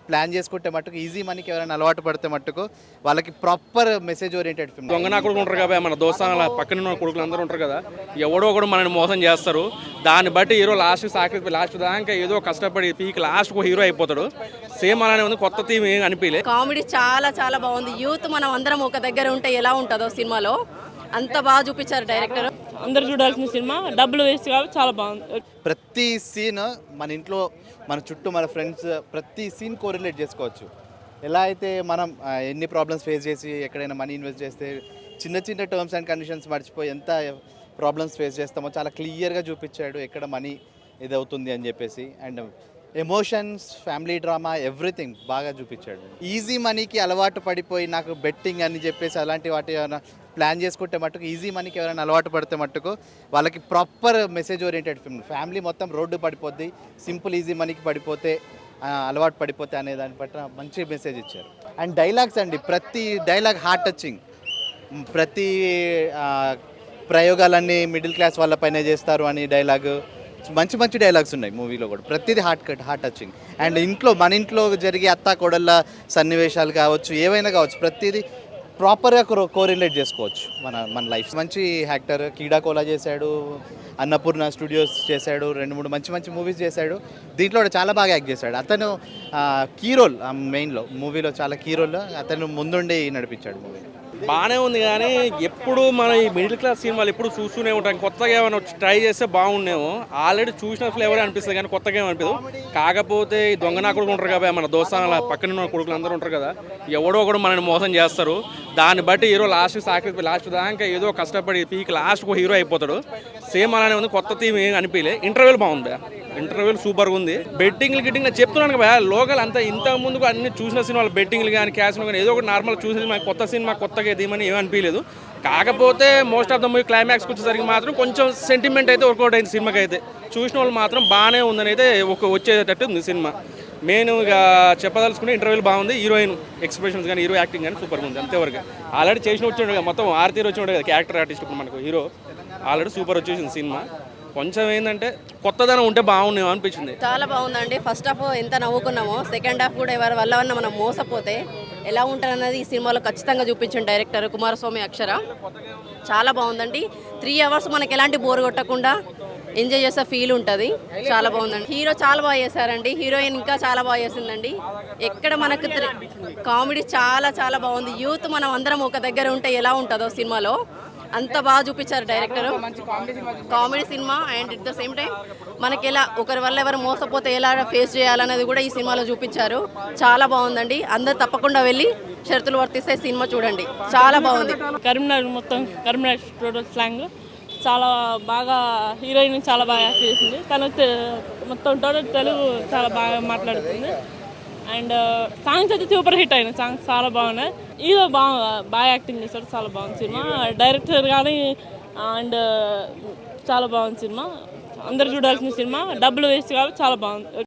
Plan చేసుకుంటే మట్టుకు easy మనీకి ఎవరైనా అలవాటు పడితే మట్టుకు వాళ్ళకి ప్రాపర్ మెసేజ్ ఓరియంటెడ్ ఫిల్మ్. దొంగ కొడుకు ఉంటారు కదా, మన దోస్తాన పక్కన ఉన్న కొడుకులు అందరూ ఉంటారు కదా, ఎవడో ఒకడు మనల్ని మోసం చేస్తారు. దాన్ని బట్టి హీరో లాస్ట్ దాకా ఏదో కష్టపడి పీక్ లాస్ట్ హీరో అయిపోతాడు. సేమ్ అలానే ఉంది, కొత్త థీమ్ ఏం అనిపించలే. కామెడీ చాలా చాలా బాగుంది. యూత్ మనం అందరం ఒక దగ్గర ఉంటే ఎలా ఉంటుందో సినిమాలో అంత బాగా చూపించారు డైరెక్టర్. అందరు చూడాల్సిన సినిమా, డబ్బులు వేస్ట్ కాదు, చాలా బాగుంది. ప్రతి సీన్ మన ఇంట్లో మన చుట్టూ మన ఫ్రెండ్స్ ప్రతి సీన్ కోరిలేట్ చేసుకోవచ్చు. ఎలా అయితే మనం ఎన్ని ప్రాబ్లమ్స్ ఫేస్ చేసి ఎక్కడైనా మనీ ఇన్వెస్ట్ చేస్తే చిన్న చిన్న టర్మ్స్ అండ్ కండిషన్స్ మర్చిపోయి ఎంత ప్రాబ్లమ్స్ ఫేస్ చేస్తామో చాలా క్లియర్గా చూపించాడు ఎక్కడ మనీ ఇది అవుతుంది అని చెప్పేసి. And emotions, family drama, everything బాగా చూపించాడు. ఈజీ మనీకి అలవాటు పడిపోయి నాకు బెట్టింగ్ అని చెప్పేసి అలాంటి వాటి ఏమైనా ప్లాన్ చేసుకుంటే మట్టుకు ఈజీ మనీకి ఎవరైనా అలవాటు పడితే మట్టుకు వాళ్ళకి proper message oriented film. Family మొత్తం రోడ్డు పడిపోద్ది, సింపుల్ ఈజీ మనీకి పడిపోతే అలవాటు పడిపోతే అనే దాని పట్ల మంచి మెసేజ్ ఇచ్చారు. అండ్ డైలాగ్స్ అండి, ప్రతి డైలాగ్ హార్ట్ టచింగ్. ప్రతి ప్రయోగాలన్నీ మిడిల్ క్లాస్ వాళ్ళపైనే చేస్తారు అని డైలాగు, మంచి మంచి డైలాగ్స్ ఉన్నాయి మూవీలో కూడా. ప్రతిదీ హార్ట్ టచింగ్. అండ్ మన ఇంట్లో జరిగే అత్తా కోడళ్ళ సన్నివేశాలు కావచ్చు, ఏవైనా కావచ్చు, ప్రతిదీ ప్రాపర్గా కోరిలేట్ చేసుకోవచ్చు మన లైఫ్. మంచి యాక్టర్ కీడాకోలా చేశాడు, అన్నపూర్ణ స్టూడియోస్ చేశాడు, 2-3 మంచి మూవీస్ చేశాడు. దీంట్లో కూడా చాలా బాగా యాక్ట్ చేశాడు. అతను కీ రోల్ మెయిన్లో మూవీలో చాలా కీ రోల్ అతను ముందుండి నడిపించాడు మూవీ. బాగానే ఉంది, కానీ ఎప్పుడు మన ఈ మిడిల్ క్లాస్ సినిమాలు ఎప్పుడు చూస్తూనే ఉంటాం. కొత్తగా ఏమైనా ట్రై చేస్తే బాగుండేమో. ఆల్రెడీ చూసిన ఫ్లేవర్ అనిపిస్తుంది కానీ కొత్తగా ఏమనిపిస్తుంది. కాకపోతే ఈ దొంగ కొడుకు ఉంటారు కదా, మన దోస్తాన పక్కన ఉన్న కొడుకులు అందరూ ఉంటారు కదా, ఎవడో ఒకడు మనల్ని మోసం చేస్తారు. దాన్ని బట్టి హీరో లాస్ట్ దాకా ఏదో కష్టపడి పీక్ లాస్ట్ హీరో అయిపోతాడు. సేమ్ అలానే ఉంది, కొత్త థీమ్ ఏం అనిపించలే. ఇంటర్వ్యూలు బాగుంది, ఇంటర్వ్యూలు సూపర్గా ఉంది. బెట్టింగ్లు గిట్టింగ్ నేను చెప్తున్నాను కదా, లోకల్ అంతా ఇంత ముందుకు అన్ని చూసిన సినిమాలు బెట్టింగ్లు కానీ క్యాష్లు కానీ ఏదో ఒకటి నార్మల్ చూసిన సినిమా, కొత్త సినిమా కొత్తగా ఏమని ఏమనిపించలేదు. కాకపోతే మోస్ట్ ఆఫ్ ద మూవీ క్లైమాక్స్కి వచ్చేసరికి మాత్రం కొంచెం సెంటిమెంట్ అయితే వర్కౌట్ అయింది సినిమాకి. అయితే చూసిన వాళ్ళు మాత్రం బాగానే ఉందని అయితే వచ్చేటట్టు ఉంది సినిమా. నేను ఇక చెప్పదలుచుకునే ఇంటర్వ్యూలు బాగుంది. హీరోయిన్ ఎక్స్ప్రెషన్స్ కానీ హీరో యాక్టింగ్ కానీ సూపర్గా ఉంది. అంతేవరకు ఆల్రెడీ వచ్చిండు కదా, మొత్తం ఆర్తీరు వచ్చిండు కదా క్యారెక్టర్ ఆర్టిస్ట్. ఇప్పుడు మనకు హీరో ఆల్రెడీ సూపర్ వచ్చేసింది సినిమా. కొంచెం ఏంటంటే కొత్తదనం ఉంటే బాగుండేమో అనిపించింది. చాలా బాగుందండి. ఫస్ట్ హాఫ్ ఎంత నవ్వుకున్నామో, సెకండ్ హాఫ్ కూడా ఎవరి వల్ల మనం మోసపోతే ఎలా ఉంటుందన్నది ఈ సినిమాలో ఖచ్చితంగా చూపించిన డైరెక్టర్ కుమారస్వామి అక్షర. చాలా బాగుందండి. 3 అవర్స్ మనకి ఎలాంటి బోర్ కొట్టకుండా ఎంజాయ్ చేసే ఫీల్ ఉంటుంది. చాలా బాగుందండి. హీరో చాలా బాగా చేశారండి, హీరోయిన్ ఇంకా చాలా బాగా చేసిందండి. ఎక్కడ మనకు కామెడీ చాలా చాలా బాగుంది. యూత్ మనం అందరం ఒక దగ్గర ఉంటే ఎలా ఉంటుందో సినిమాలో అంత బాగా చూపించారు director. Comedy cinema and at the same time మనకి ఎలా ఒకరి వల్ల ఎవరు మోసపోతే ఎలా ఫేస్ చేయాలనేది కూడా ఈ సినిమాలో చూపించారు. చాలా బాగుందండి. అందరు తప్పకుండా వెళ్ళి షరతులు వర్తిస్తే సినిమా చూడండి, చాలా బాగుంది. కరీంనగర్ మొత్తం కరీంనగర్ టోటల్ స్లాంగ్ చాలా బాగా, హీరోయిన్ చాలా బాగా యాక్ట్ చేసింది. తను మొత్తం టోటల్ తెలుగు చాలా బాగా మాట్లాడుతుంది. అండ్ సాంగ్స్ అయితే సూపర్ హిట్ అయినాయి. సాంగ్స్ చాలా బాగున్నాయి. హీరో బాగా యాక్టింగ్ చేశాడు. చాలా బాగుంది సినిమా. డైరెక్టర్ కానీ అండ్ చాలా బాగుంది సినిమా. అందరు చూడాల్సిన సినిమా, డబ్బులు వేస్ట్ కాదు, చాలా బాగుంది.